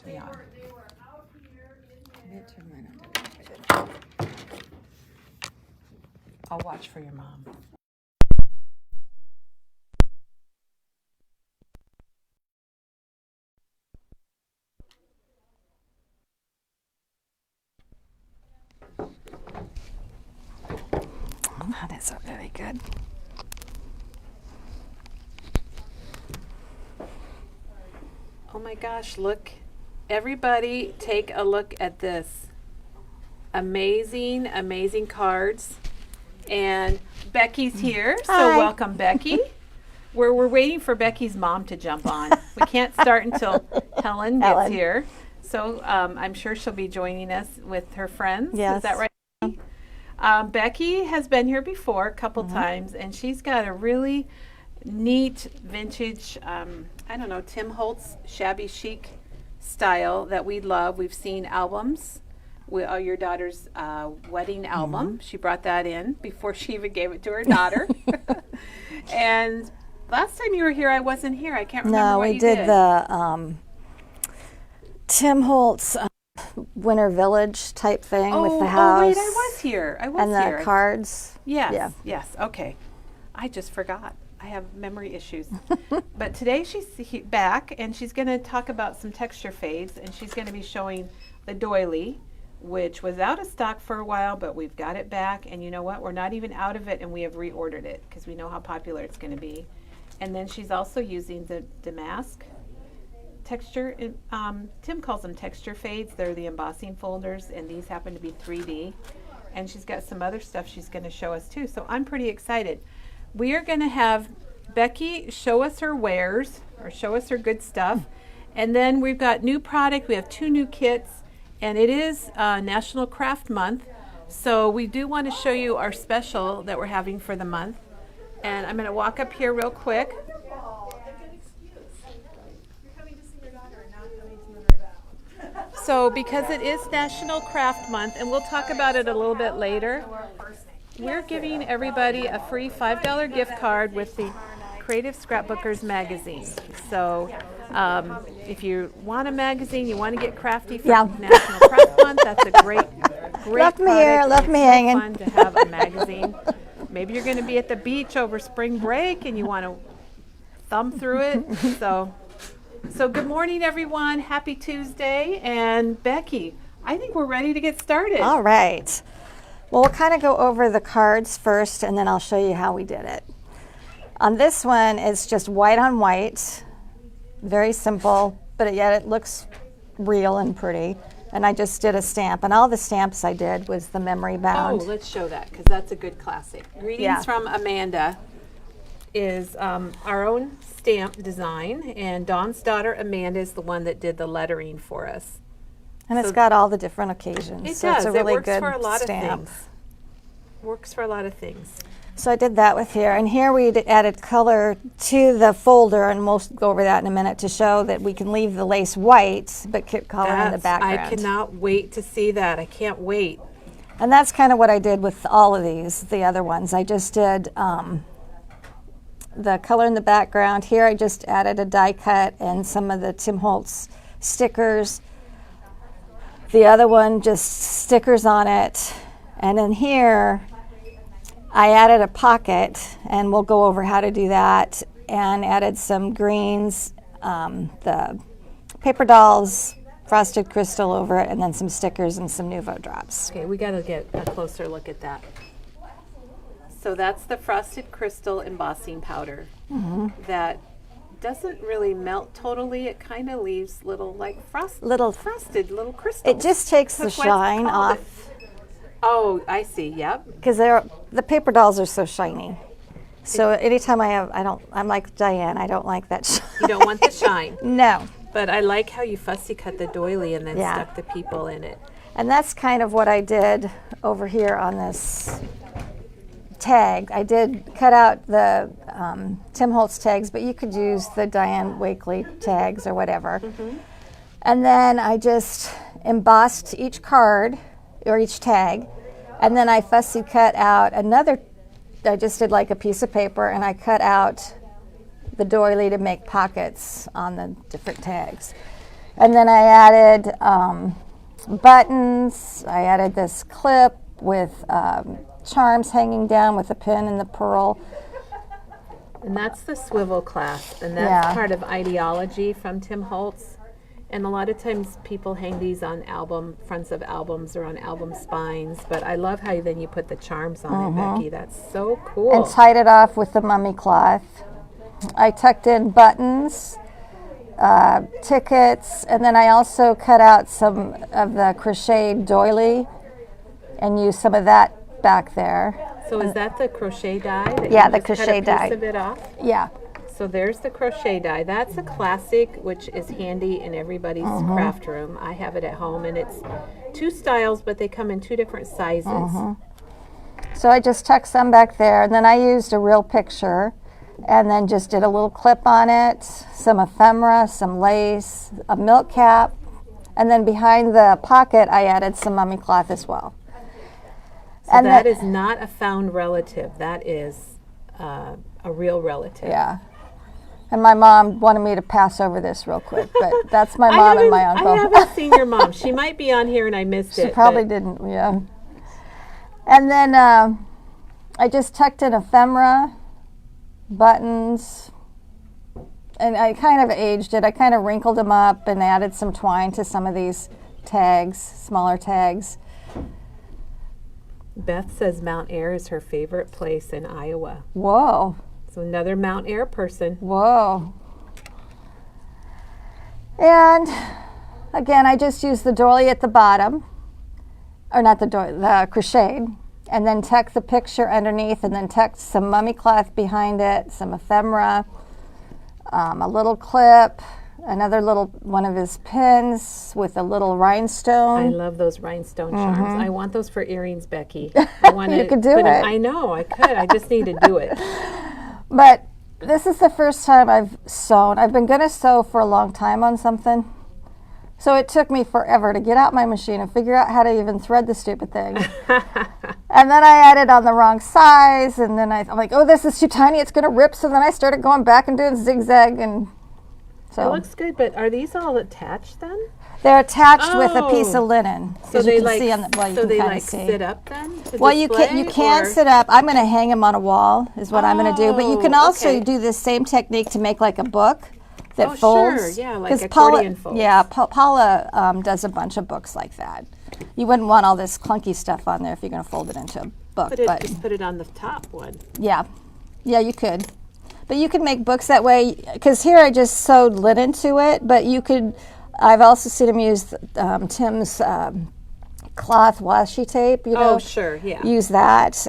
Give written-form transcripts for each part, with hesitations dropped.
Yeah. I'll watch for your mom. That is very good. Oh my gosh, look. Everybody take a look at this. Amazing, amazing cards. And Becky's here, so Hi. welcome, Becky. We're waiting for Becky's mom to jump on. We can't start until Helen gets here. So I'm sure she'll be joining us with her friends. Yes. Is that right? Becky has been here before a couple times, and she's got a really neat vintage, I don't know, Tim Holtz shabby chic style that we love. We've seen albums. Your daughter's wedding album. She brought that in before she even gave it to her daughter. And last time you were here, I wasn't here. I can't remember what you did. No, we did the Tim Holtz Winter Village type thing with the house. Oh, wait, I was here. And the cards. Yes, Yeah. yes, okay. I just forgot. I have memory issues. But today she's back, and she's going to talk about some texture fades, and she's going to be showing the Doily, which was out of stock for a while, but we've got it back. And you know what? We're not even out of it, and we have reordered it because we know how popular it's going to be. And then she's also using the damask texture. Tim calls them texture fades. They're the embossing folders, and these happen to be 3D. And she's got some other stuff she's going to show us too. So I'm pretty excited. We are going to have Becky show us her wares, or show us her good stuff. And then we've got new product. We have 2 new kits, and it is National Craft Month. So we do want to show you our special that we're having for the month. And I'm going to walk up here real quick. So because it is National Craft Month, and we'll talk about it a little bit later, we're giving everybody a free $5 gift card with the Creative Scrapbookers magazine. So if you want a magazine, you want to get crafty for National Craft Month, that's a great Left me here, left me hanging. It's fun to have a magazine. Maybe you're going to be at the beach over spring break and you want to thumb through it. So good morning, everyone. Happy Tuesday. And Becky, I think we're ready to get started. All right. Well, we'll kind of go over the cards first, and then I'll show you how we did it. On this one, it's just white on white. Very simple, but yet it looks real and pretty. And I just did a stamp, and all the stamps I did was the memory bound. Oh, let's show that, because that's a good classic. Greetings from Amanda is our own stamp design, and Dawn's daughter Amanda is the one that did the lettering for us. And it's got all the different occasions. It so does. It's a really it works good for a lot stamp. of things. Works for a lot of things. So I did that with here. And here we added color to the folder, and we'll go over that in a minute to show that we can leave the lace white, but keep color in the background. I cannot wait to see that. I can't wait. And that's kind of what I did with all of these, the other ones. I just did the color in the background. Here I just added a die cut and some of the Tim Holtz stickers. The other one, just stickers on it. And then here, I added a pocket, and we'll go over how to do that, and added some greens, the paper dolls, frosted crystal over it, and then some stickers and some Nuvo drops. Okay, we got to get a closer look at that. So that's the frosted crystal embossing powder that doesn't really melt totally. It kind of leaves little like frosted little crystals. It just takes the shine off. Oh, I see. Yep. Because the paper dolls are so shiny. So anytime I'm like Diane. I don't like that shine. You don't want the shine. No. But I like how you fussy cut the doily and then stuck the people in it. And that's kind of what I did over here on this tag. I did cut out the Tim Holtz tags, but you could use the Diane Wakely tags or whatever. And then I just embossed each card or each tag, and then I fussy cut out I just did like a piece of paper, and I cut out the doily to make pockets on the different tags. And then I added buttons. I added this clip with charms hanging down with a pin and the pearl. And that's the swivel clasp, and that's Yeah. part of ideology from Tim Holtz. And a lot of times people hang these on fronts of albums or on album spines, but I love how then you put the charms on it, Becky. That's so cool. And tied it off with the mummy cloth. I tucked in buttons, tickets, and then I also cut out some of the crocheted doily and used some of that back there. So is that the crochet die? That Yeah, you the just cut crochet a piece die. of it off? Yeah. So there's the crochet die. That's a classic, which is handy in everybody's craft room. I have it at home, and it's 2 styles, but they come in 2 different sizes. So I just tucked some back there, and then I used a real picture, and then just did a little clip on it, some ephemera, some lace, a milk cap, and then behind the pocket I added some mummy cloth as well. So And that the- is not a found relative. That is a real relative. Yeah. And my mom wanted me to pass over this real quick, but that's my mom and my uncle. I haven't seen your mom. She might be on here and I missed it. She probably but didn't, yeah. And then I just tucked in ephemera, buttons, and I kind of aged it. I kind of wrinkled them up and added some twine to some of these tags, smaller tags. Beth says Mount Air is her favorite place in Iowa. Whoa, So another Mount Air person. whoa. And again, I just used the doily at the bottom, or not the doily, the crocheted, and then tucked the picture underneath, and then tucked some mummy cloth behind it, some ephemera, a little clip, another little one of his pins with a little I rhinestone. love those rhinestone charms. I want those for earrings, Becky. I want You to could do put 'em- it. I know, I could. I just need to do it. But this is the first time I've sewn. I've been going to sew for a long time on something. So it took me forever to get out my machine and figure out how to even thread the stupid thing. And then I added on the wrong size, and then I'm like, oh, this is too tiny, it's going to rip. So then I started going back and doing zigzag, and It so looks good, but are these all attached then? they're attached with a piece Oh. of linen. So as they you can like, see on the, well, you so can they kind of like see. sit up then? To Well, you display, can or- sit up. I'm going to hang them on a wall, is what I'm going to do. But you can Oh, also okay. do this same technique to make like a book that Oh, folds. sure, yeah, like 'Cause accordion folds. Yeah, Paula does a bunch of books like that. You wouldn't want all this clunky stuff on there if you're going to fold it into a book. Just put it on the top one. Yeah, you could. But you could make books that way, because here I just sewed linen to it, but you could, I've also seen him use Tim's cloth washi tape, you know. Oh, sure, yeah. Use that.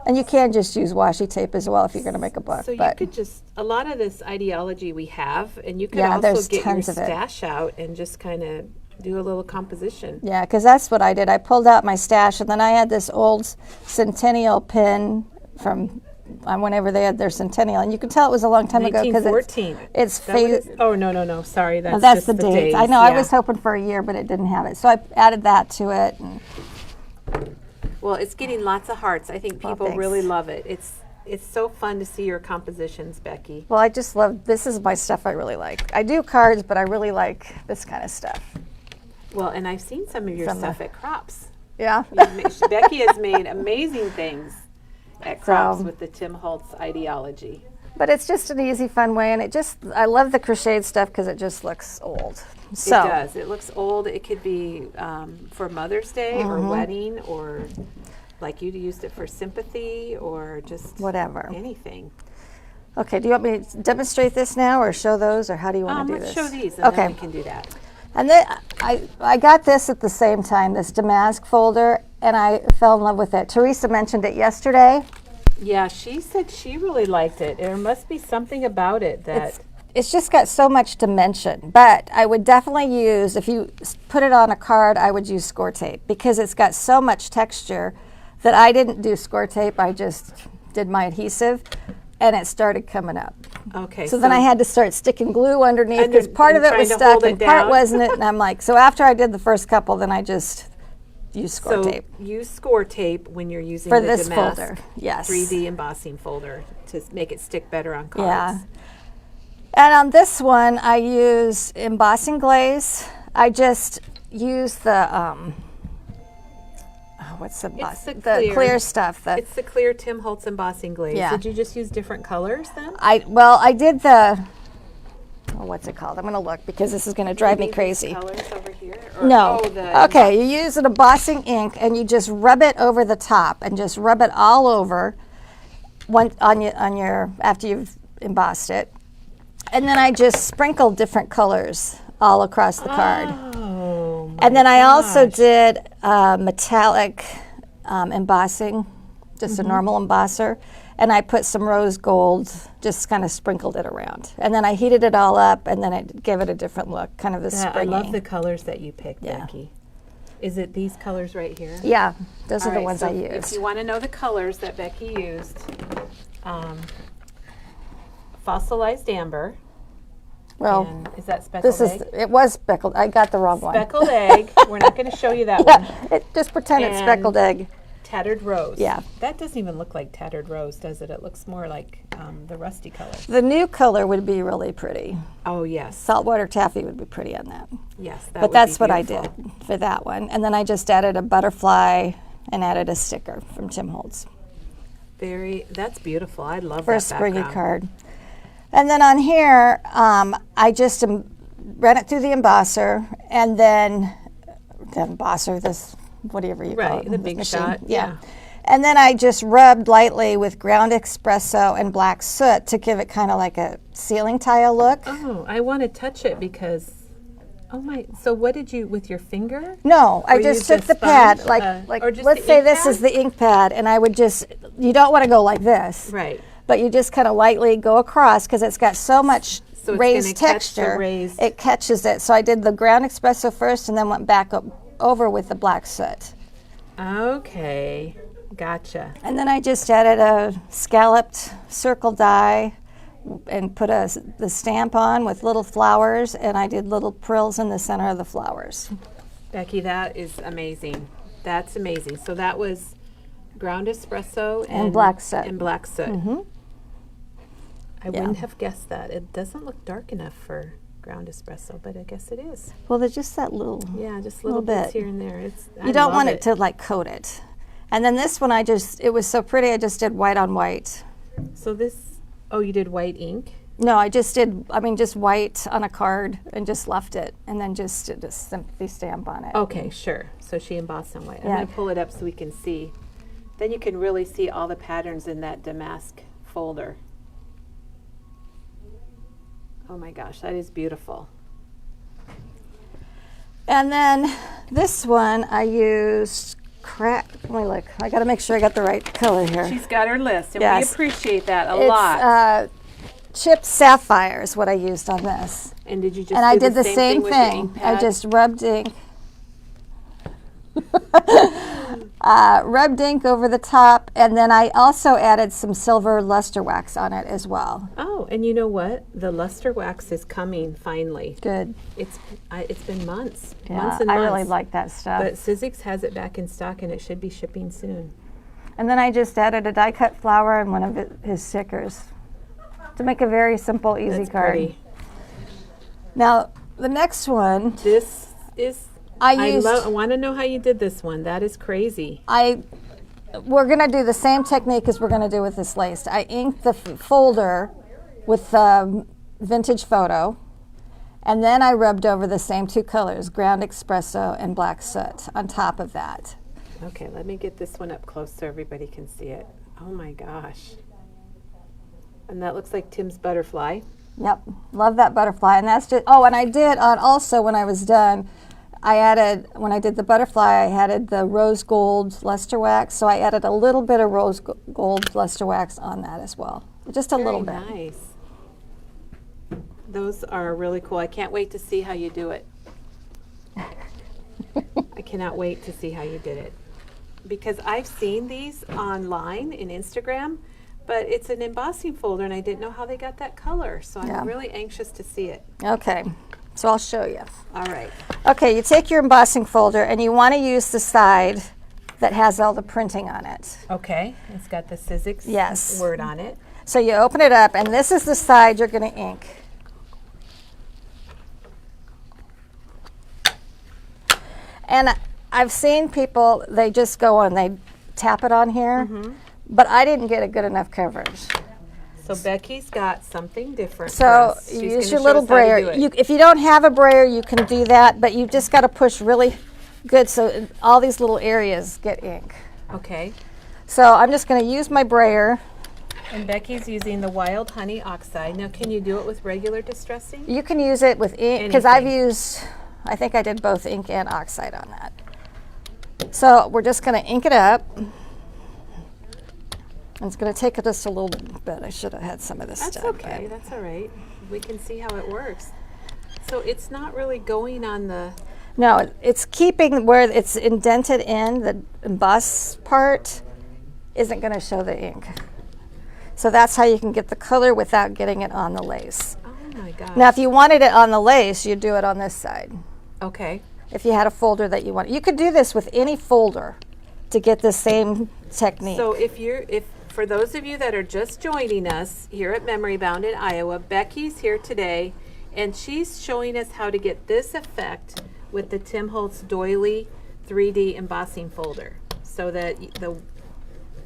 And you can just use washi tape as well if you're going to make a book. So you but could just, a lot of this ideology we have, and you could Yeah, also there's get your tons of it. stash out and just kind of do a little composition. yeah, because that's what I did. I pulled out my stash, and then I had this old Centennial pin from whenever they had their Centennial, and you can tell it was a long time ago because 1914. it's Is that what it faded. is? Oh, no, sorry. That's, That's just the the date. days. I know. I yeah. was hoping for a year, but it didn't have it, so I added that to it. And Well, it's getting lots of hearts. I think Well, people thanks. really love it. It's so fun to see your compositions, Becky. well, I just love. This is my stuff I really like. I do cards, but I really like this kind of stuff. Well, and I've seen some of your From stuff the- at Crops. Yeah. Becky has made amazing things at Crops So- with the Tim Holtz ideology. But it's just an easy, fun way, and I love the crocheted stuff because it just looks old. So, It does. It looks old. It could be for Mother's Day or wedding, or like you used it for sympathy, or just Whatever. anything. Okay, do you want me to demonstrate this now or show those, or how do you want to do Let's this? show these, and Okay. then we can do that. And then I got this at the same time, this Damask folder, and I fell in love with it. Teresa mentioned it yesterday. Yeah, she said she really liked it. There must be something about it that. It's just got so much dimension, but I would definitely use, if you put it on a card, I would use score tape because it's got so much texture that I didn't do score tape, I just did my adhesive, and it started coming up. Okay. So then I had to start sticking glue underneath And because you're- part and of it was trying to stuck hold it and part down? wasn't it, and I'm like, so after I did the first couple, then I just used score so tape. use score tape when you're using For the this Damask folder, yes. 3D embossing folder to make it stick better on cards. Yeah. And on this one, I use embossing glaze. I just use the, what's the emboss? the The clear stuff. It's the clear Tim Holtz embossing glaze. Yeah. Did you just use different colors then? I did the, what's it called? I'm going to look because this is going to drive me Maybe crazy. these colors over here? Or, No. oh, Okay, you use an embossing ink and you just rub it over the top and just rub it all over after you've embossed it. And then I just sprinkled different colors all across the card. Oh, my And then I also gosh. did metallic embossing, just a normal embosser. And I put some rose gold, just kind of sprinkled it around. And then I heated it all up, and then I gave it a different look, kind of a Yeah, I springy. love the colors that you picked, Yeah. Becky. Is it these colors right here? Yeah, those All are the right, ones so I If used. you want to know the colors that Becky used, fossilized amber. Well, And is that speckled this is, egg? it was speckled. I got the wrong one. Speckled egg. We're not going to show you that one. Just pretend it's And- speckled egg. Tattered rose. Yeah. That doesn't even look like tattered rose, does it? It looks more like the rusty color. The new color would be really pretty. Oh, yes. Saltwater taffy would be pretty on that. Yes. That But would that's be what I beautiful. did for that one. And then I just added a butterfly and added a sticker from Tim Holtz That's beautiful. I love for that a springy background. card. And then on here, I just ran it through the embosser, and then the embosser, this whatever you call Right, it, the this big machine. shot, yeah. And then I just rubbed lightly with ground espresso and black soot to give it kind of like a ceiling tile look. Oh, I want to touch it because, oh my, so what did you, with your finger? No, I Or just use took the the pad, sponge, like or just let's the say ink this pad? is the ink pad, and I would just, you don't want to go like this, Right. but you just kind of lightly go across because it's got so much So it's raised gonna catch the texture, raised- it catches it. So I did the ground espresso first and then went back over with the black soot. Okay. Gotcha. And then I just added a scalloped circle die and put the stamp on with little flowers, and I did little frills in the center of the flowers. Becky, that is amazing. That's amazing. So that was ground espresso And black soot. And black soot. I Yeah. wouldn't have guessed that. It doesn't look dark enough for ground espresso, but I guess it is. Well, there's just that little, Yeah, just Little little bits bit. here and there. I you don't love want it to like coat it. And then this one it was so pretty, I just did white on white. So this, oh, you did white ink? No, just white on a card and just left it, and then just did a sympathy stamp on it. Okay, sure. So she embossed on white. I'm Yeah. going to pull it up so we can see. Then you can really see all the patterns in that damask folder. Oh my gosh, that is beautiful. And then this one I used let me look. I got to make sure I got the right color here. She's got her list, and Yes. we appreciate that a It's lot. chipped sapphire is what I used on this. And did you just And do I did the same with your thing. ink I pad? just rubbed ink. Rubbed ink over the top, and then I also added some silver luster wax on it as well. Oh, and you know what? The luster wax is coming finally. Good. It's been months, Yeah, months and I months. really like that stuff. But Sizzix has it back in stock, and it should be shipping soon. And then I just added a die cut flower and one of his stickers to make a very simple, easy That's card. pretty. Now the next one, This is. I want to know how you did this one. That is crazy. we're gonna do the same technique as we're gonna do with this lace. I inked the folder with the vintage photo, and then I rubbed over the same two colors, ground espresso and black soot, on top of that. Okay, let me get this one up close so everybody can see it. Oh my gosh. And that looks like Tim's butterfly. Yep, love that butterfly. And that's just, and I did also when I was done, when I did the butterfly, I added the rose gold luster wax. So I added a little bit of rose gold luster wax on that as well. Just a little bit. Very nice. Those are really cool. I can't wait to see how you do it. I cannot wait to see how you did it. Because I've seen these online in Instagram, but it's an embossing folder and I didn't know how they got that color. So I'm Yeah. really anxious to see it. Okay, so I'll show you. All right. Okay, you take your embossing folder and you want to use the side that has all the printing on it. Okay. It's got the Sizzix Yes. word on it. So you open it up, and this is the side you're going to ink. And I've seen people, they just go and they tap it on here, but I didn't get a good enough coverage. So Becky's got something different. for So us. you She's use gonna your show little us how to do brayer. it. If you don't have a brayer, you can do that, but you just got to push really good so all these little areas get ink. Okay. So I'm just going to use my brayer. And Becky's using the Wild Honey Oxide. Now, can you do it with regular distressing? You can use it with ink, because I've Anything. used, I think I did both ink and oxide on that. So we're just going to ink it up. And it's going to take just a little bit. I should have had some of this That's stuff. okay. That's all right. We can see how it works. So it's not really going on the... No, it's keeping where it's indented in, the emboss part isn't going to show the ink. So that's how you can get the color without getting it on the lace. Oh my gosh. Now, if you wanted it on the lace, you'd do it on this side. Okay. If you had a folder that you want. You could do this with any folder to get the same technique. So if for those of you that are just joining us here at Memory Bound in Iowa, Becky's here today, and she's showing us how to get this effect with the Tim Holtz Doily 3D embossing folder, so that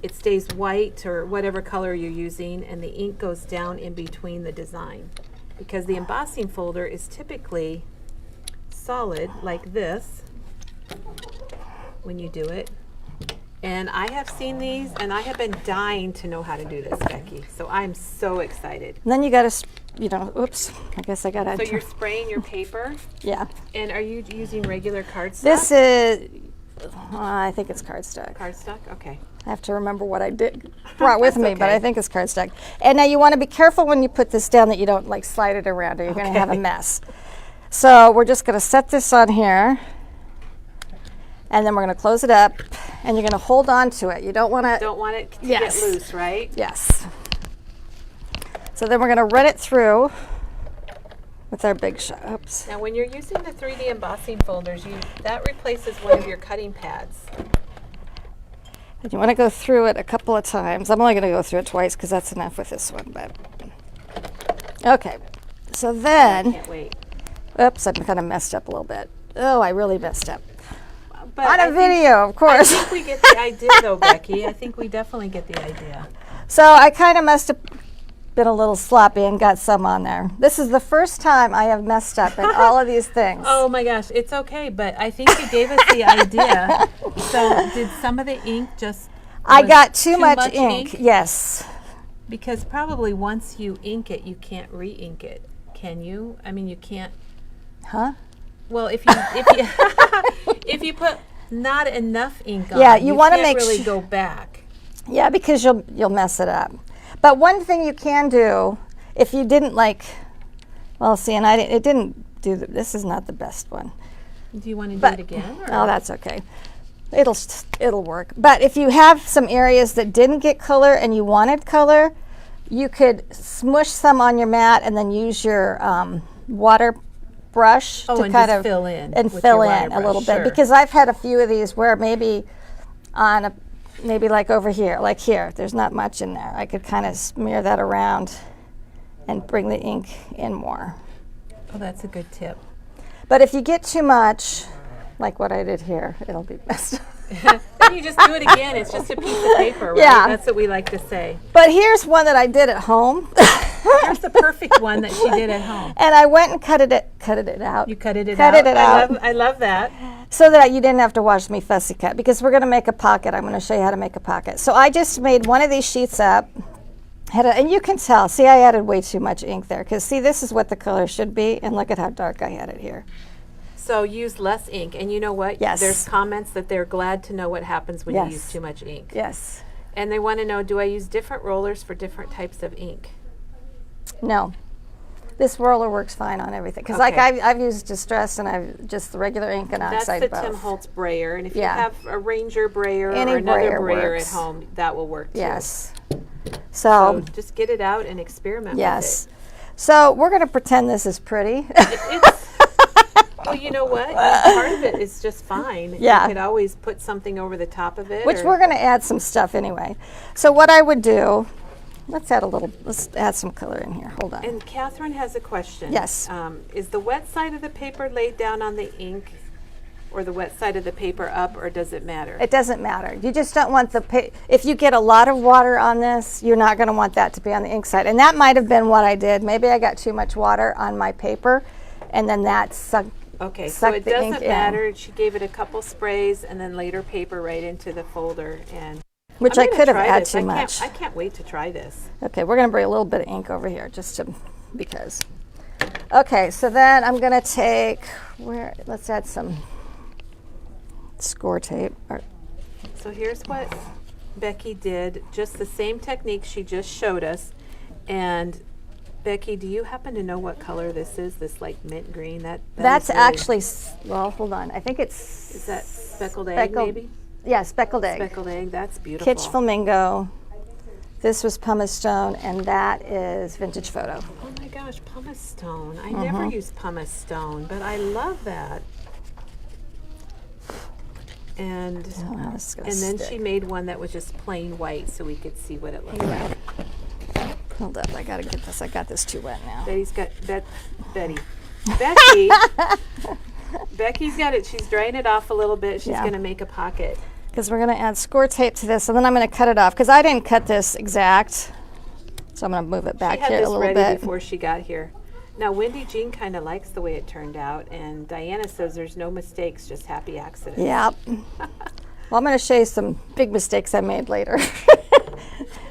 it stays white or whatever color you're using, and the ink goes down in between the design. Because the embossing folder is typically solid like this when you do it. And I have seen these, and I have been dying to know how to do this, Becky. So I'm so excited. And then you got to, oops, I guess I got to. So you're spraying your paper, yeah. and are you using regular cardstock? This is, I think it's cardstock. Cardstock? Okay. I have to remember what I brought with That's me, but okay. I think it's cardstock. And now you want to be careful when you put this down that you don't like slide it around or you're going to have a mess. So we're just going to set this on here, and then we're going to close it up, and you're going to hold on to it. You don't want to. Don't want it to Yes. get loose, right? Yes. So then we're going to run it through with our big shot. Oops. Now when you're using the 3D embossing folders, that replaces one of your cutting pads. And you want to go through it a couple of times. I'm only going to go through it twice because that's enough with this one. But okay. So then, Can't wait. oops, I'm kind of messed up a little bit. Oh, I really messed up. But On I a think- video, of I course. think we get the idea though, Becky. I think we definitely get the idea. So I kind of must have been a little sloppy and got some on there. This is the first time I have messed up in all of these things. Oh my gosh, it's okay, but I think you gave us the idea. So did some of the ink just... I was got too much ink. Yes. Because probably once you ink it, you can't re-ink it, can you? I mean, you can't... Huh? Well, if you if you put not enough ink on, Yeah, you wanna can't make really su- go back. Yeah, because you'll mess it up. But one thing you can do, if you didn't like, well, see, and it didn't do. This is not the best one. Do you want to do But it again? Or? oh, that's okay. It'll work. But if you have some areas that didn't get color and you wanted color, you could smush some on your mat and then use your water brush Oh, to and kind just of fill in and with fill your water in a little brush, bit, sure. because I've had a few of these where maybe on a maybe like over here, like here, there's not much in there. I could kind of smear that around and bring the ink in more. Oh, that's a good tip. But if you get too much, like what I did here, it'll be messed up. Then you just do it again. It's just a piece of paper, right? Yeah. That's what we like to say. But here's one that I did at home. Here's the perfect one that she did at home. And I went and cut it out. You cut it Cut out. it out. I love that. So that you didn't have to watch me fussy cut, because we're going to make a pocket. I'm going to show you how to make a pocket. So I just made one of these sheets up. And you can tell, see, I added way too much ink there, because see, this is what the color should be, and look at how dark I had it here. So use less ink. And you know what? Yes. There's comments that they're glad to know what happens when you Yes. use too much ink. Yes. And they want to know, do I use different rollers for different types of ink? No. This roller works fine on everything. Because like Okay. I've used Distress and I've just the regular ink and That's oxide the both. Tim Holtz brayer. And if Yeah. you have a Ranger brayer Any or another brayer brayer works. at home, that will work too. Yes. So So, just get it out and experiment yes. So we're going to pretend this is pretty. with it. It's, well, you know what? Part of it is just fine. Yeah. You could always put something over the top of it. Which or- we're going to add some stuff anyway. So what I would do, let's add some color in here. Hold on. And Catherine has a question. Yes. Is the wet side of the paper laid down on the ink or the wet side of the paper up, or does it matter? It doesn't matter. You just don't want if you get a lot of water on this, you're not going to want that to be on the ink side. And that might have been what I did. Maybe I got too much water on my paper, and then that sucked. Okay, so it doesn't matter. She gave it a couple sprays and then laid her paper right into the folder, and which I could have had too much. I can't wait to try this. Okay, we're going to bring a little bit of ink over here just because. Okay, so then I'm going to take let's add some score tape. So here's what Becky did, just the same technique she just showed us. And Becky, do you happen to know what color this is? This like mint green? That's really, actually, well, hold on. I think it's... Is that speckled egg maybe? Yeah, speckled egg. Speckled egg, that's beautiful. Kitsch Flamingo. This was pumice stone, and that is vintage photo. Oh my gosh, pumice stone. I never used pumice stone, but I love that. And then she made one that was just plain white so we could see what it looked like. Hold up, I gotta get this. I got this too wet now. Betty's got Becky. Becky's got it. She's drying it off a little bit. She's gonna make a pocket. Because we're gonna add score tape to this, and then I'm gonna cut it off because I didn't cut this exact. So I'm gonna move it back here a little bit. She had this ready before she got here. Now, Wendy Jean kind of likes the way it turned out, and Diana says there's no mistakes, just happy accidents. Yep. Well, I'm going to show you some big mistakes I made later,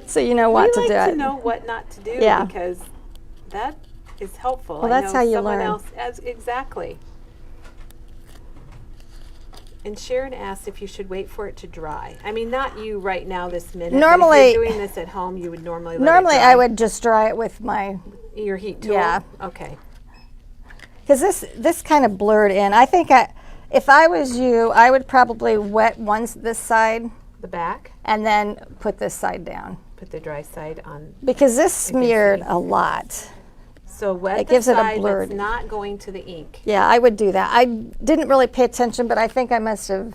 so you know what to do. We like to know what not to do because that is helpful. Well, that's how you learn. Exactly. And Sharon asked if you should wait for it to dry. I mean, not you right now this minute. Normally, but if you're doing this at home, you would normally let it dry. I would just dry it with your heat tool? Yeah. Okay. Because this kind of blurred in. I think if I was you, I would probably wet this side. The back? And then put this side down. Put the dry side on. Because this smeared a lot. So wet it gives side it a blurred. That's not going to the ink. Yeah, I would do that. I didn't really pay attention, but I think I must have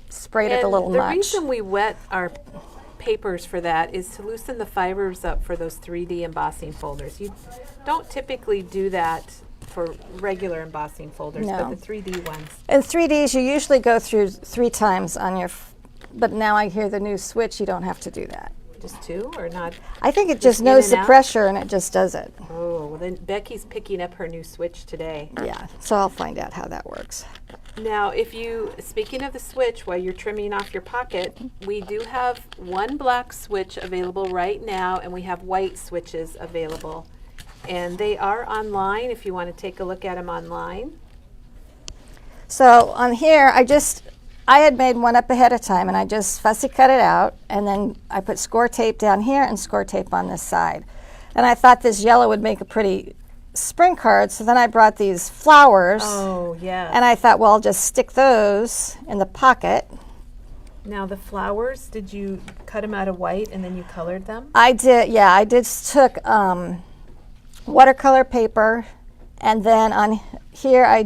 sprayed it a little much. The reason we wet our papers for that is to loosen the fibers up for those 3D embossing folders. You don't typically do that for regular embossing folders, but the 3D ones. And 3Ds you usually go through 3 times on your, but now I hear the new switch, you don't have to do that. Just 2 or not? I think it just knows the pressure and it just does it. Oh, well then Becky's picking up her new switch today. Yeah, so I'll find out how that works. Now, speaking of the switch, while you're trimming off your pocket, we do have one black switch available right now, and we have white switches available. And they are online if you want to take a look at them online. So on here, I had made one up ahead of time, and I just fussy cut it out, and then I put score tape down here and score tape on this side. And I thought this yellow would make a pretty spring card, so then I brought these flowers. Oh, yeah. And I thought, well, I'll just stick those in the pocket. Now the flowers, did you cut them out of white and then you colored them? I did, yeah. I took watercolor paper, and then on here I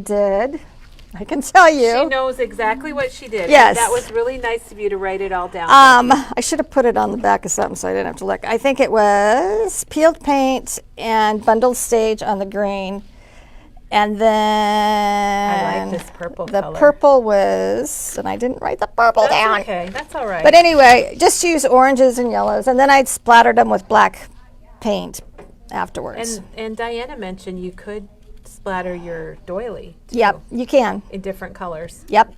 can tell you. She knows exactly what she did. Yes. That was really nice of you to write it all down. I should have put it on the back of something so I didn't have to look. I think it was peeled paint and bundled stage on the green. And then I like this purple color. The purple was, and I didn't write the purple down. Okay, that's all right. But anyway, just use oranges and yellows. And then I'd splattered them with black paint afterwards. And Diana mentioned you could splatter your doily too. Yep, you can. In different colors. Yep.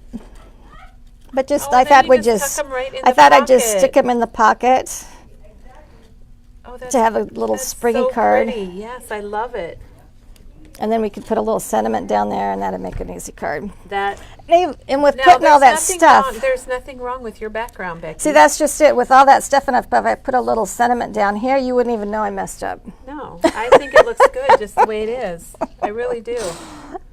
But just I thought I'd just stick them in the pocket to have a little springy card. Pretty. Yes, I love it. And then we could put a little sentiment down there, and that'd make an easy card. And with now, putting all that stuff, there's nothing wrong with your background, Becky. See, that's just it. With all that stuff, and if I put a little sentiment down here, you wouldn't even know I messed up. No, I think it looks good just the way it is. I really do.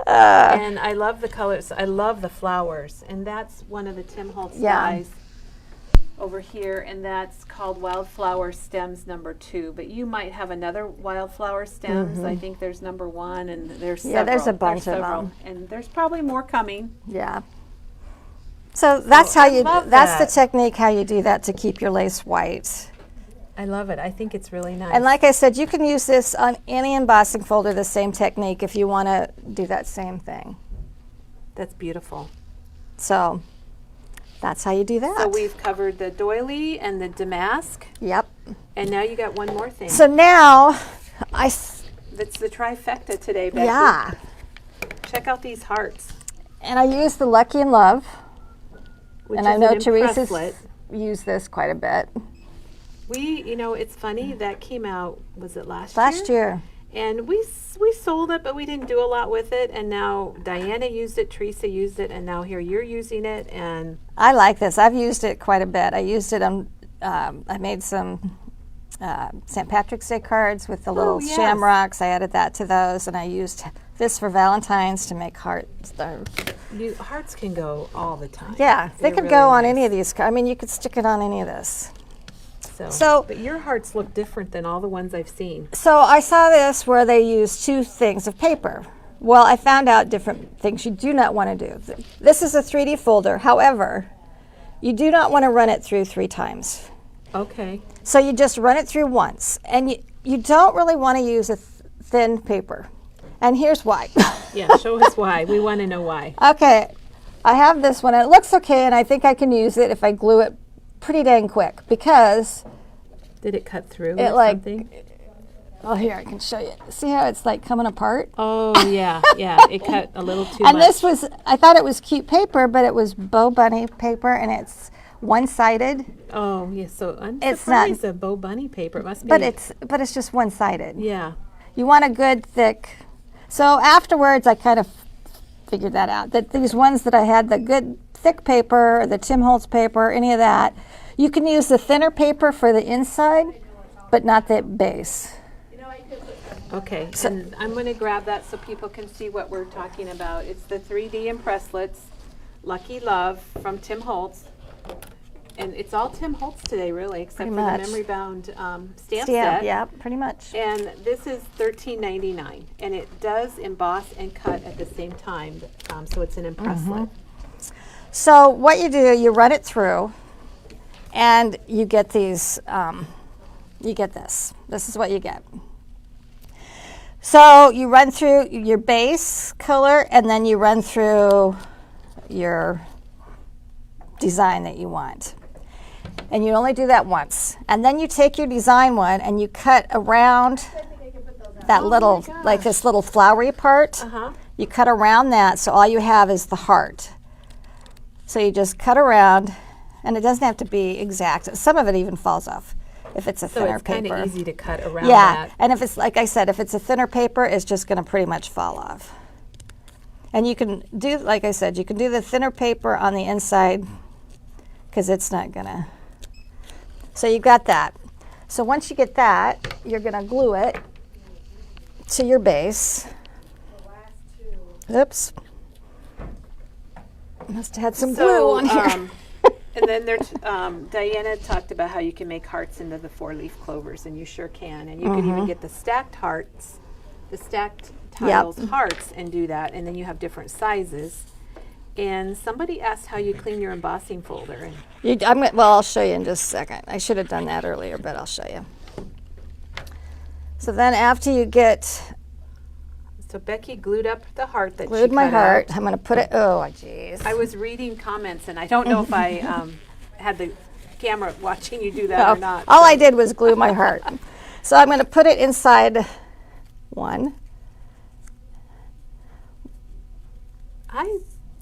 And I love the colors. I love the flowers. And that's one of the Tim Holtz dyes over here, and that's called Wildflower Stems number 2. But you might have another Wildflower Stems. I think there's number 1, and there's several. Yeah, there's a bunch of them. And there's probably more coming. Yeah. So that's how you. That's the technique how you do that to keep your lace white. I love it. I think it's really nice. And like I said, you can use this on any embossing folder, the same technique, if you want to do that same thing. That's beautiful. So that's how you do that. So we've covered the doily and the damask, Yep. and now you got one more thing. So now That's the trifecta today, Becky. yeah. Check out these hearts. And I use the Lucky and Love. Which And is I know an Teresa's impresslet. used this quite a bit. It's funny, that came out, was it last Year. And we sold it, but we didn't do a lot with it. And now Diana used it, Teresa used it, and now here you're using it. And I like this. I've used it quite a bit. I used it on, I made some St. Patrick's Day cards with the little yes. shamrocks. I added that to those, and I used this for Valentine's to make hearts. hearts can go all the time. Yeah, they They're could really go on nice. any of these. I mean, you could stick it on any of this. So, but your hearts look different than all the ones I've seen. So I saw this where they used 2 things of paper. Well, I found out different things you do not want to do. This is a 3D folder. However, you do not want to run it through 3 times. Okay. So you just run it through once. And you don't really want to use a thin paper. And here's why. Yeah, show us why. We want to know why. Okay, I have this one. And it looks okay, and I think I can use it if I glue it pretty dang quick because Did it cut through it or something? Oh, here, I can show you. See how it's like coming apart? Oh, yeah, yeah. It cut a little too And much. this was, I thought it was cute paper, but it was Bow Bunny paper, and it's one-sided. Oh, yeah. So I'm It's not- surprised the Bow Bunny paper. It must be. But it's just one-sided. Yeah. You want a good thick. So afterwards, I kind of figured that out. That these ones that I had, the good thick paper, the Tim Holtz paper, any of that, you can use the thinner paper for the inside, but not the base. Okay, and I'm going to grab that so people can see what we're talking about. It's the 3D Impresslets, Lucky Love from Tim Holtz. And it's all Tim Holtz today, really, except Pretty for much. the memory-bound stamp set. Yeah, pretty much. And this is $13.99, and it does emboss and cut at the same time, so it's an impresslet. So what you do, you run it through, and you get these, you get this. This is what you get. So you run through your base color, and then you run through your design that you want. And you only do that once. And then you take your design one and you cut around that little, like this little flowery part. You cut around that, so all you have is the heart. So you just cut around, and it doesn't have to be exact. Some of it even falls off if it's a So thinner it's kind paper. of easy to cut around Yeah, that. and if it's, like I said, if it's a thinner paper, it's just going to pretty much fall off. And you can do, like I said, you can do the thinner paper on the inside because it's not going to. So you got that. So once you get that, you're going to glue it to your base. Oops. Must have had some glue on here. And then there's Diana talked about how you can make hearts into the 4-leaf clovers, and you sure can. And you can even get the stacked hearts, the stacked tiles hearts, and do that. And then you have different sizes. And somebody asked how you clean your embossing folder. And Well, I'll show you in just a second. I should have done that earlier, but I'll show you. So then after you get so Becky glued up the heart that glued she my cut heart, out. I'm going to put it, oh, jeez. I was reading comments, and I don't know if I had the camera watching you do that or not. All I did was glue my heart. So I'm going to put it inside one.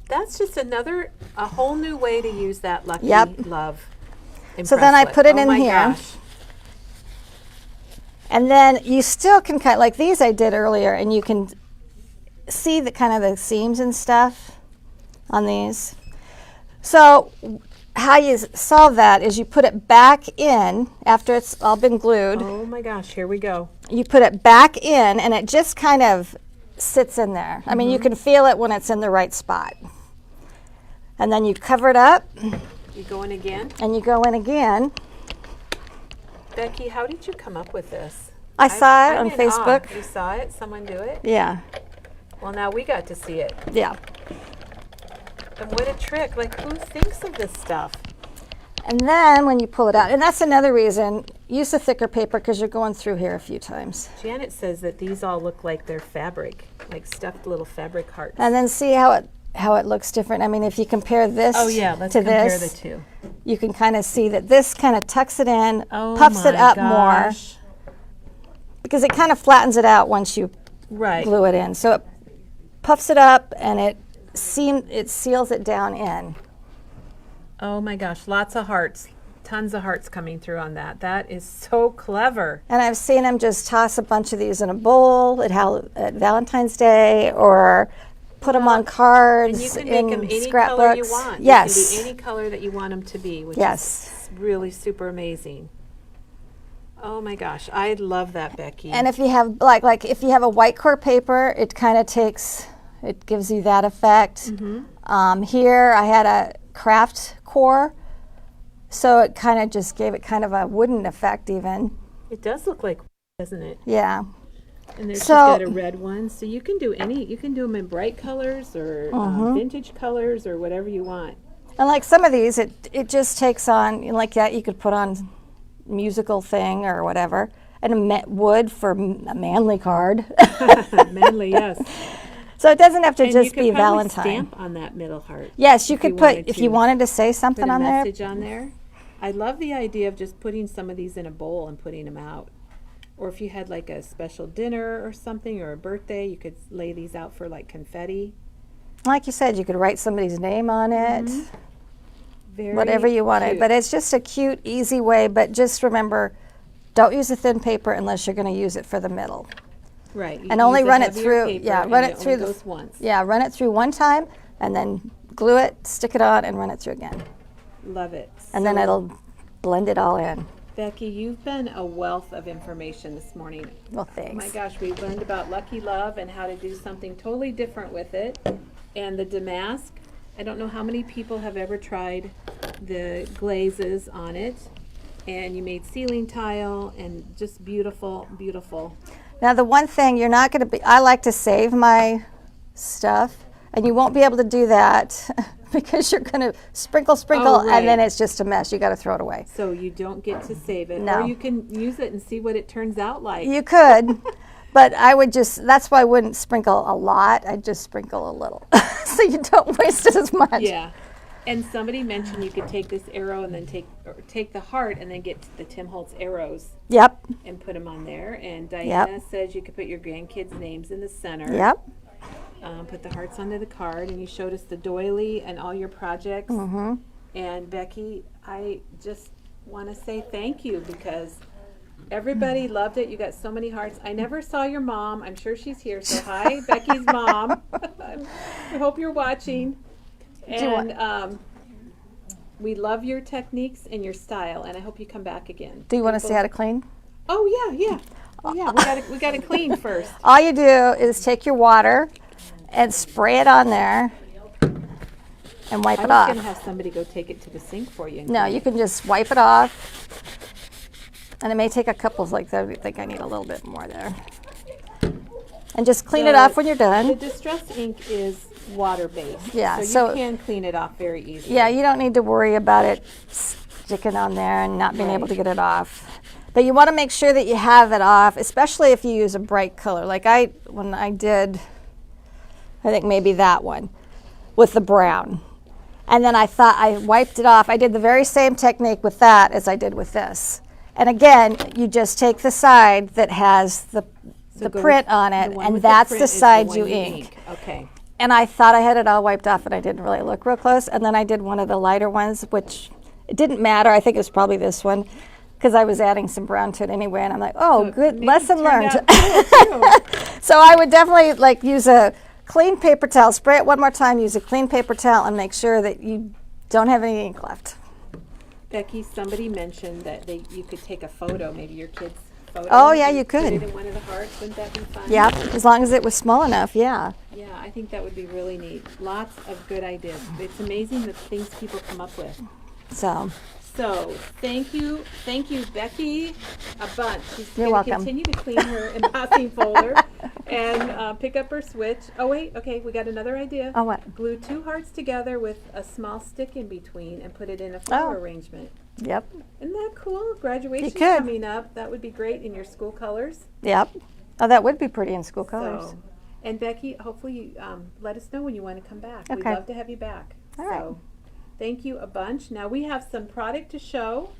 That's just a whole new way to use that Lucky Love So then I Impresslet. put it in my here. Gosh. And then you still can cut, like these I did earlier, and you can see the kind of the seams and stuff on these. So how you solve that is you put it back in after it's all been glued. Oh my gosh, here we go. You put it back in, and it just kind of sits in there. I mean, you can feel it when it's in the right spot. And then you cover it up. You go in again? And you go in again. Becky, how did you come up with this? I saw it I'm on in Facebook. awe. You saw it? Someone do it? Yeah. Well, now we got to see it. Yeah. And what a trick. Like, who thinks of this stuff? And then when you pull it out, and that's another reason, use a thicker paper because you're going through here a few times. Janet says that these all look like they're fabric, like stuffed little fabric hearts. And then see how it how it looks different. I mean, if you compare this Oh yeah, let's to compare this, the two. you can kind of see that this kind of tucks it in, Oh puffs it my up more, gosh. because it kind of flattens it out once you Right. glue it in. So it puffs it up and it seals it down in. Oh my gosh, lots of hearts. Tons of hearts coming through on that. That is so clever. And I've seen them just toss a bunch of these in a bowl at Valentine's Day, or put them on cards, And you can make them in any scrapbooks. color you want. Yes. You can do any color that you want them to be, which Yes. is really super amazing. Oh my gosh, I love that, Becky. And if you have like if you have a white core paper, it kind of gives you that effect. Here I had a craft core, so it kind of just gave it kind of a wooden effect even. It does look like, doesn't it? Yeah. And there's So- she's got a red one, so you can do them in bright colors or vintage colors or whatever you want. And like some of these, it just takes on, like that you could put on musical thing or whatever. And wood for a manly card. Manly, yes. So it doesn't have to And just you could be probably Valentine. stamp on that middle heart. Yes, you if could you put, wanted if to. you wanted to say Put something a on there. message on there. I love the idea of just putting some of these in a bowl and putting them out. Or if you had like a special dinner or something or a birthday, you could lay these out for like confetti. Like you said, you could write somebody's name on it. Very Whatever you wanted. cute. But it's just a cute, easy way. But just remember, don't use a thin paper unless you're going to use it for the middle. Right. you And only use a run it heavier through. paper Yeah, and run it it through only the. goes once. Yeah, run it through one time, and then glue it, stick it on, and run it through again. Love it. And then So, it'll blend it all in. Becky, you've been a wealth of information this morning. Well, Oh thanks. my gosh, we learned about Lucky Love and how to do something totally different with it. And the damask, I don't know how many people have ever tried the glazes on it. And you made ceiling tile and just beautiful, beautiful. Now, the one thing you're not going to be, I like to save my stuff, and you won't be able to do that because you're going to sprinkle, Oh, right. and then it's just a mess. You got to throw it away. So you don't get to save it. No. Or you can use it and see what it turns out like. You could, but I would just, that's why I wouldn't sprinkle a lot. I'd just sprinkle a little so you don't waste it as much. Yeah. And somebody mentioned you could take this arrow and then take the heart and then get the Tim Holtz arrows Yep, and put them on there. And Diana says you could put your grandkids' names in the center. yep. Put the hearts onto the card, and you showed us the doily and all your projects. Mm-hmm. And Becky, I just want to say thank you because everybody loved it. You got so many hearts. I never saw your mom. I'm sure she's here. So hi, Becky's mom. I hope you're watching. And we love your techniques and your style, and I hope you come back again. Do you want to see how to clean? Oh yeah. Oh yeah, we got to clean first. All you do is take your water and spray it on there and wipe I it was off. going to have somebody go take it to the sink for you. and No, clean you it. can just wipe it off. And it may take a couple, like I think I need a little bit more there. And just clean it So, off when you're The done. distress ink is water-based. Yeah, So so- you can clean it off very easily. Yeah, you don't need to worry about it sticking on there and not being able to get it off. But you want to make sure that you have it off, especially if you use a bright color. Like when I did, I think maybe that one with the brown. And then I thought I wiped it off. I did the very same technique with that as I did with this. And again, you just take the side that has the go print with- on it, the one and with that's print the is side one you ink. Okay. And I thought I had it all wiped off, and I didn't really look real close. And then I did one of the lighter ones, which it didn't matter. I think it was probably this one, because I was adding some brown to it anyway. And I'm like, oh, So good, maybe lesson it turned learned. out cool, too. So I would definitely like use a clean paper towel, spray it one more time, use a clean paper towel, and make sure that you don't have any ink left. Becky, somebody mentioned that you could take a photo, maybe your kid's photo. Oh, yeah, and you Put could. it in one of the hearts. Wouldn't that be fun? Yep, as long as it was small enough, yeah. Yeah, I think that would be really neat. Lots of good ideas. It's amazing the things people come up with. So, So, thank you, Becky, a bunch. She's You're going to welcome. continue to clean her embossing folder and pick up her switch. Oh, wait, okay, we got another idea. oh what? Glue two hearts together with a small stick in between and put it in a flower Oh. arrangement. Yep, Isn't that cool? Graduation's could. coming up. That would be great in your school colors. yep. Oh, that would be pretty in school colors. So, And Becky, hopefully you let us know when you want to come back. We'd Okay. love to have you back. All right. So thank you a bunch. Now we have some product to show,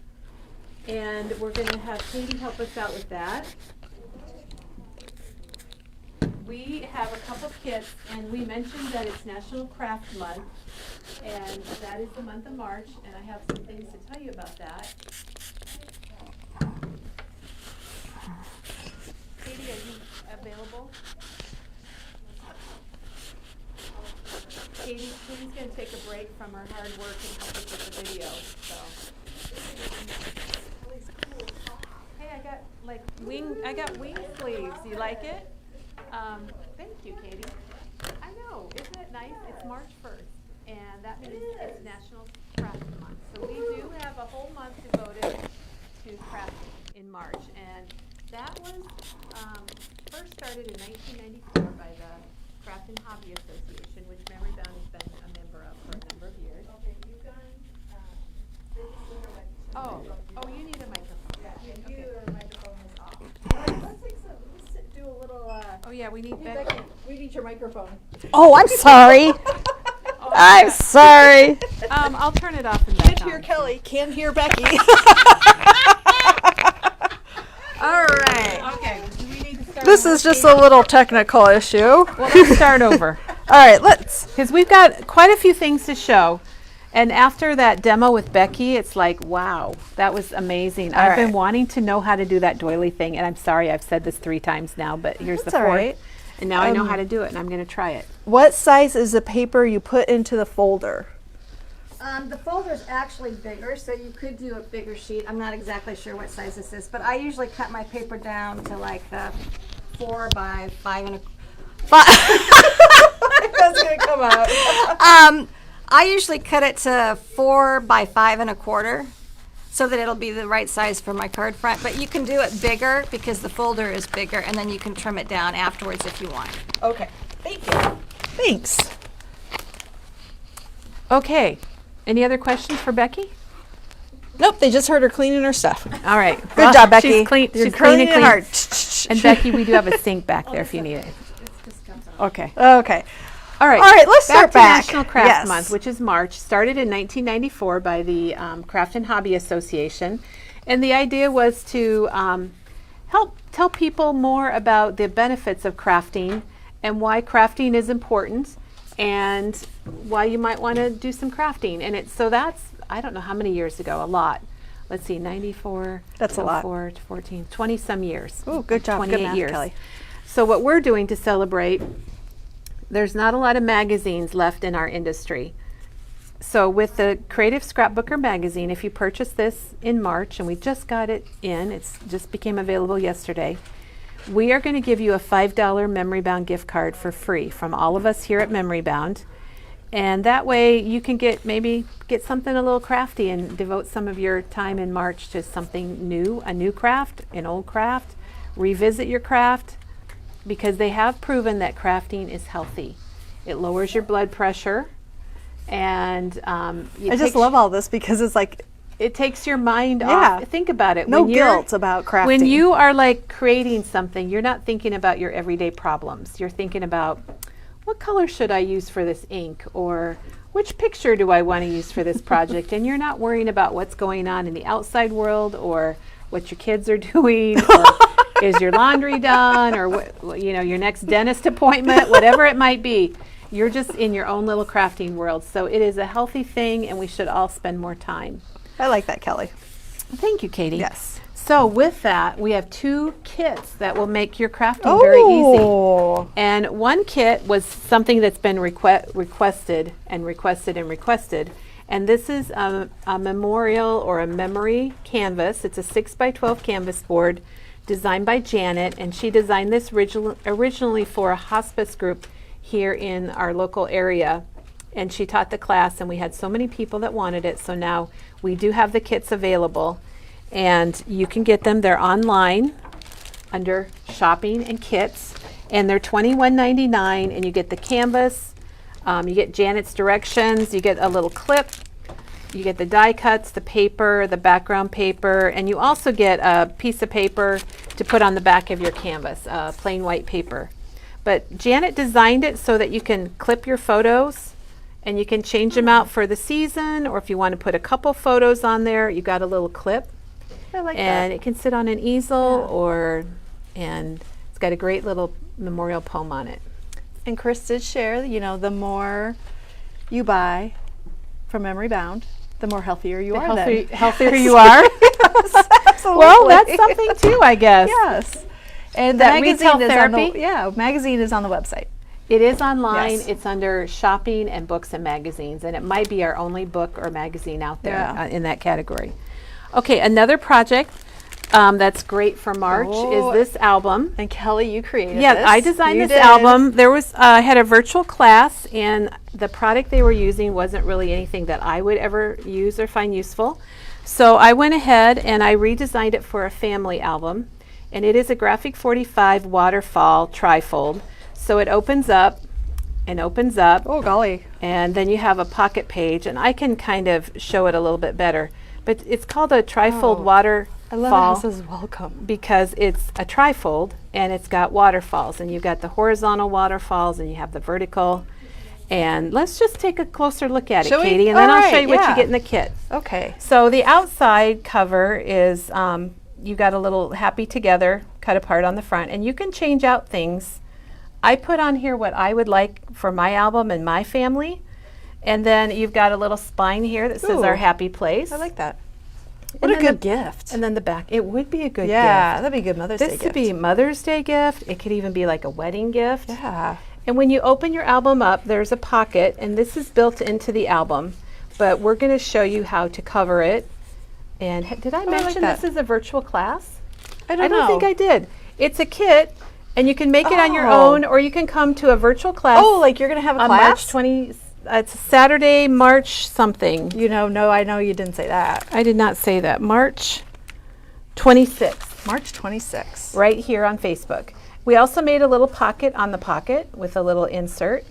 and we're going to have Katie help us out with that. We have a couple kits, and we mentioned that it's National Craft Month, and that is the month of March, and I have some things to tell you about that. Katie, are you available? Katie's going to take a break from her hard work and help us with the video. So. Hey, I got wing sleeves. You like it? Thank you, Katie. I know, isn't it nice? It's March 1st, and that means it's National Craft Month. So we do have a whole month devoted to crafting in March, and that was first started in 1994 by the Craft and Hobby Association, which Memory Bound has been a member of for a number of years. Okay, you've done You need a microphone. yeah, Okay. your microphone is off. Let's do a little, Oh yeah, we need hey, Becky. Becky, we need your microphone. Oh, I'm sorry. I'm sorry. I'll turn it off and back Can't hear on. Kelly, can't hear Becky. All right. Okay, do we need to start This over, is just Katie? a little technical issue. Well, let's start over. All right, let's. Because we've got quite a few things to show. And after that demo with Becky, it's like, wow, that was amazing. I've been right. wanting to know how to do that doily thing. And I'm sorry, I've said this 3 times now, but here's That's the all 4th. right. And now I know how to do it, and I'm going to try it. What size is the paper you put into the folder? The folder's actually bigger, so you could do a bigger sheet. I'm not exactly sure what size this is, but I usually cut my paper down to like the 4 by 5 and a. That's gonna come out. I usually cut it to 4 by 5 and a quarter, so that it'll be the right size for my card front. But you can do it bigger because the folder is bigger, and then you can trim it down afterwards if you want. Okay, thank you. Thanks. Okay. Any other questions for Becky? Nope, they just heard her cleaning her stuff. All right. Good job, Becky. She's clean. You're She's clean and clean. hard. And Becky, we do have a sink back there if you need it. Okay. Okay. All right. All right, let's back start to back. National Craft Yes. Month, which is March, started in 1994 by the Craft and Hobby Association. And the idea was to help tell people more about the benefits of crafting and why crafting is important and why you might want to do some crafting. And that's, I don't know how many years ago, a lot. Let's see, 94. That's a lot. 04, 14, 20 some years. Oh, good job. 28 Good math, years. Kelly. So what we're doing to celebrate, there's not a lot of magazines left in our industry. So with the Creative Scrapbooker magazine, if you purchase this in March, and we just got it in, it's just became available yesterday, we are going to give you a $5 Memory Bound gift card for free from all of us here at Memory Bound. And that way you can maybe get something a little crafty and devote some of your time in March to something new, a new craft, an old craft, revisit your craft, because they have proven that crafting is healthy. It lowers your blood pressure, and I just love all this because it's like it takes your mind Yeah. off. Think about it. no When you're- guilt about crafting. When you are like creating something, you're not thinking about your everyday problems. You're thinking about, what color should I use for this ink? Or which picture do I want to use for this project? And you're not worrying about what's going on in the outside world or what your kids are doing or is your laundry done or your next dentist appointment, whatever it might be. You're just in your own little crafting world. So it is a healthy thing, and we should all spend more time. I like that, Kelly. Thank you, Katie. Yes. So with that, we have 2 kits that will make your crafting very easy. Oh. And one kit was something that's been requested. And this is a memorial or a memory canvas. It's a 6x12 canvas board designed by Janet, and she designed this originally for a hospice group here in our local area. And she taught the class, and we had so many people that wanted it. So now we do have the kits available, and you can get them. They're online under shopping and kits, and they're $21.99, and you get the canvas, you get Janet's directions, you get a little clip, you get the die cuts, the paper, the background paper, and you also get a piece of paper to put on the back of your canvas, plain white paper. But Janet designed it so that you can clip your photos and you can change them out for the season, or if you want to put a couple photos on there, you got a little clip. I like And that. it can sit on an easel Yeah. and it's got a great little memorial poem on it. And Chris did share, you know, the more you buy from Memory Bound, the more healthier you are then. Healthier you are. Yes, absolutely. Well, that's something too, I guess. Yes. And That the reads Health magazine is on the, Therapy? yeah, magazine is on the website. It is online. Yes. It's under shopping and books and magazines, and it might be our only book or magazine out there Yeah. in that category. Okay, another project that's great for March Oh. is this album. And Kelly, you created Yeah, this. I designed You this did. album. There was I had a virtual class, and the product they were using wasn't really anything that I would ever use or find useful. So I went ahead and I redesigned it for a family album, and it is a Graphic 45 waterfall trifold. So it opens up and opens up, Oh, golly. and then you have a pocket page, and I can kind of show it a little bit better. But it's called a trifold Oh, waterfall I love how it says welcome. because it's a trifold and it's got waterfalls, and you've got the horizontal waterfalls and you have the vertical. And let's just take a closer look at Shall it, we? Katie, and then All I'll show right, you what yeah. you get in the kit. Okay. So the outside cover is you got a little happy together cut apart on the front, and you can change out things. I put on here what I would like for my album and my family, and then you've got a little spine here that says our Ooh. happy place. I like that. And What a then good the- gift. And then the back, it would be a good Yeah, gift. that'd be a good Mother's Day This gift. could be a Mother's Day gift. It could even be like a wedding gift. Yeah. And when you open your album up, there's a pocket, and this is built into the album. But we're going to show you how to cover it. And did I like mention that. this is a virtual class? I I don't think I did. It's a kit, and you can make it on your Oh. own, or you can come to a virtual class Oh, like you're going to have a on class? March 20. It's Saturday, March something. You know, no, I know you didn't say that. I did not say that. March 26th. March 26th. Right here on Facebook. We also made a little pocket on the pocket with a little insert.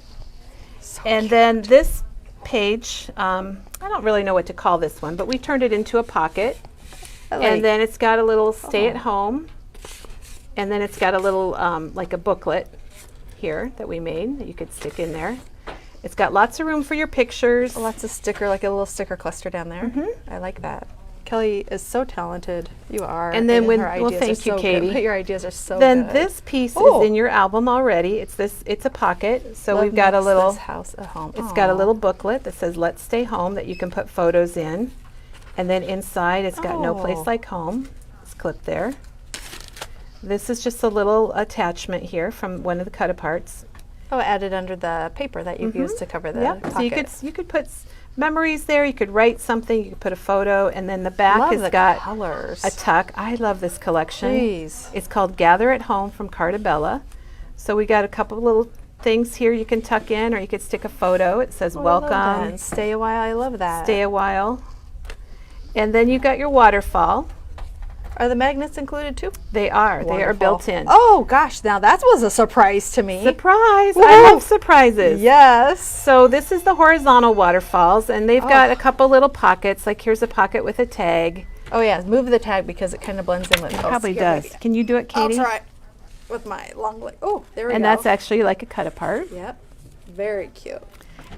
So And then this page, I don't really know what to call this one, but we turned it into a pocket. And then it's got a little stay at home. And then it's got a little, like a booklet here that we made that you could stick in there. It's got lots of room for your pictures. lots of sticker, like a little sticker cluster down there. I like that. Kelly is so talented. You are. And then when- her well, ideas are thank you, so good. Katie. Your ideas are so Then good. this piece Oh. is in your album already. It's a pocket. So Love we've got a makes little, this house a home. it's got a Aw. little booklet that says "Let's Stay Home" that you can put photos in. And then inside it's got "No Place Oh. Like Home." It's clipped there. This is just a little attachment here from one of the cut aparts. Oh, added under the paper that you've used to cover the Yep. pocket. So you could put memories there. You could write something. You could put a photo, and then the back Love has the got colors. a tuck. I love this collection. Jeez. It's called Gather at Home from Cartabella. So we got a couple little things here you can tuck in, or you could stick a photo. It says Oh, I love that. welcome, And stay a while. I love that. stay a while. And then you got your waterfall. Are the magnets included too? They are. They are Wonderful. built in. Oh gosh, now that was a surprise to me. Surprise! I Woo! love surprises. Yes. So this is the horizontal waterfalls, and they've got Oh. a couple little pockets. Like here's a pocket with a tag. Oh yeah, move the tag because it kind of blends in with. It probably does. Can you do it, Katie? I'll try with my long leg. Oh, there we And go. that's actually like a cut apart. Yep. Very cute.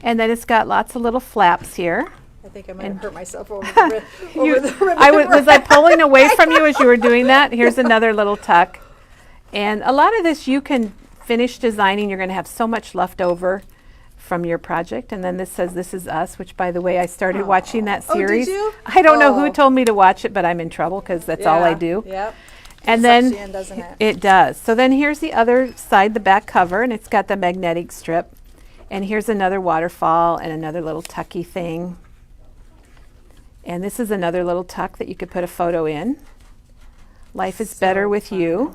And then it's got lots of little flaps here. I think I might have hurt myself over the, You- over the ribbon. was I pulling away from you as you were doing that? Here's another little tuck. And a lot of this you can finish designing. You're going to have so much left over from your project. And then this says "This Is Us," which, by the way, I started watching that Oh, did series. you? I don't know who Oh. told me to watch it, but I'm in trouble because that's all I do. Yep. And Sucks then you in, doesn't it? it does. So then here's the other side, the back cover, and it's got the magnetic strip. And here's another waterfall and another little tucky thing. And this is another little tuck that you could put a photo in. Life is better with you.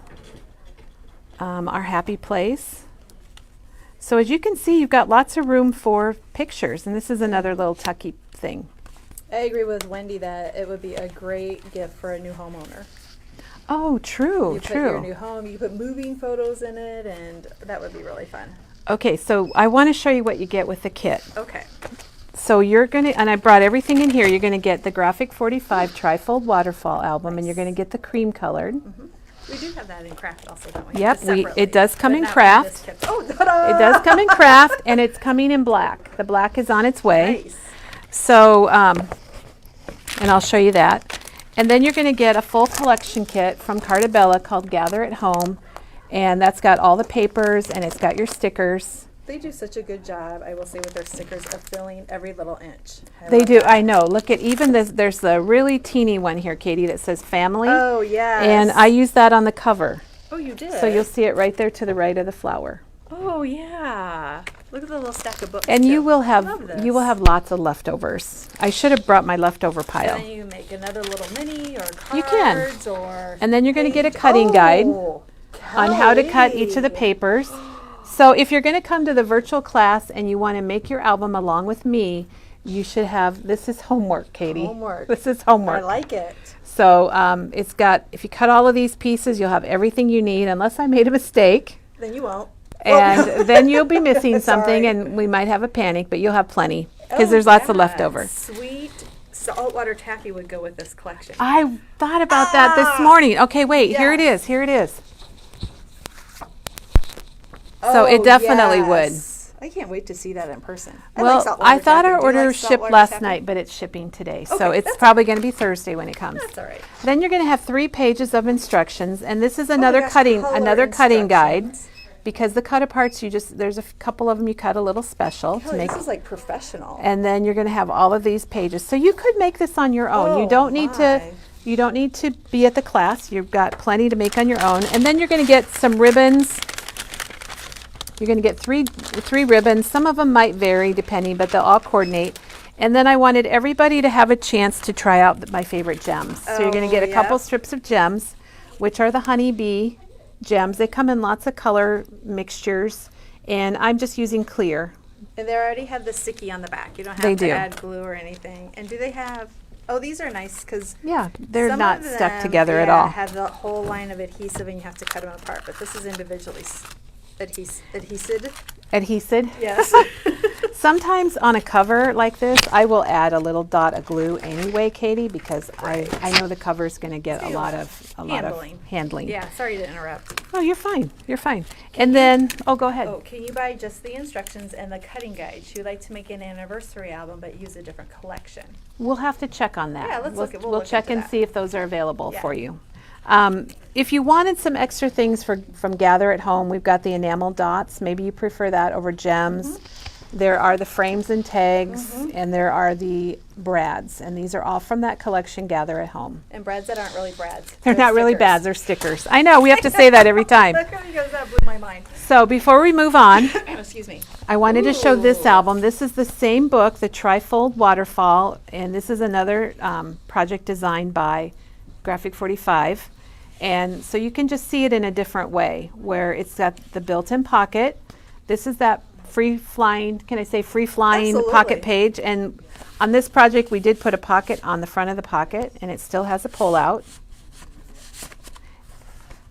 Our happy place. So as you can see, you've got lots of room for pictures. And this is another little tucky thing. I agree with Wendy that it would be a great gift for a new homeowner. Oh, true, You put your true. new home, you put moving photos in it, and that would be really fun. Okay, so I want to show you what you get with the kit. Okay. So you're going to, and I brought everything in here, you're going to get the Graphic 45 Trifold Waterfall album, and you're going to get the cream colored. We do have that in craft also, don't we? Yep, Just separately, it does come but in not craft. this kit. Oh, ta-da! It does come in craft, and it's coming in black. The black is on its way. Nice. So, and I'll show you that. And then you're going to get a full collection kit from Cartabella called Gather at Home. And that's got all the papers, and it's got your stickers. They do such a good job, I will say, with their stickers of filling every little inch. They love do, that. I know. Look at even this, there's a really teeny one here, Katie, that says family. Oh, yes. And I use that on the cover. Oh, you did? So you'll see it right there to the right of the flower. Oh, yeah. Look at the little stack of books. And too. you will Love have this. lots of leftovers. I should have brought my leftover And pile. then you make another little mini or cards You can. or And then you're going to get a page- cutting guide Oh, on how to cut each of the Kelly. papers. So if you're going to come to the virtual class and you want to make your album along with me, you should have, this is homework, Katie. Homework. This is homework. I like it. So it's got, if you cut all of these pieces, you'll have everything you need, unless I made a mistake. Then you won't. And then you'll be missing something, Sorry. and we might have a panic, but you'll have plenty, because Oh, there's lots of yeah. leftover. Sweet saltwater taffy would go with this collection. I thought about that this morning. Okay, wait, here it Yes. is, here it is. So it definitely would. I can't wait to see that in person. I Well, like saltwater I thought taffy. our Do you order like shipped saltwater last taffy? night, but it's shipping today. So Okay, it's that's probably going to be Thursday when it comes. That's all right. Then you're going to have 3 pages of instructions, and this is another gosh, cutting color guide, instructions. because the cut aparts there's a couple of them you cut a little special to Kelly, make. this is like professional. And then you're going to have all of these pages. So you could make this on your own. You Oh, don't need to. my. You don't need to be at the class. You've got plenty to make on your own. And then you're going to get some ribbons. You're going to get three ribbons. Some of them might vary depending, but they'll all coordinate. And then I wanted everybody to have a chance to try out my favorite gems. So you're going to get a couple yeah. strips of gems, which are the honeybee gems. They come in lots of color mixtures, and I'm just using clear. And they already have the sticky on the back. You don't have They to do. add glue or anything. And do they have? Oh, these are nice because Yeah, they're some not of stuck them, together at yeah, all. have the whole line of adhesive, and you have to cut them apart. But this is individually adhesive. Adhesive. Yes. Sometimes on a cover like this, I will add a little dot of glue anyway, Katie, because I know the cover is going to get a lot of handling. Yeah. Sorry to interrupt. Oh, you're fine. You're fine. And then, go ahead. Oh, can you buy just the instructions and the cutting guide? She would like to make an anniversary album, but use a different collection. We'll have to check on that. Yeah, let's look at- we'll We'll look check into and that. see if those are available Yeah. for you. If you wanted some extra things from Gather at Home, we've got the enamel dots. Maybe you prefer that over gems. Mm-hmm. There are the frames and tags, and there are the brads, and these are all from that collection, Gather at Home. And brads that aren't really brads. They're not really stickers. bad, they're stickers. I know, we have to say that every time. Because that blew my mind. So before we move on, Excuse me. I wanted to show this Ooh. album. This is the same book, the Trifold Waterfall, and this is another project designed by Graphic 45. And so you can just see it in a different way, where it's got the built-in pocket. This is that free-flying, can I say free-flying Absolutely. pocket page. And on this project, we did put a pocket on the front of the pocket, and it still has a pull-out.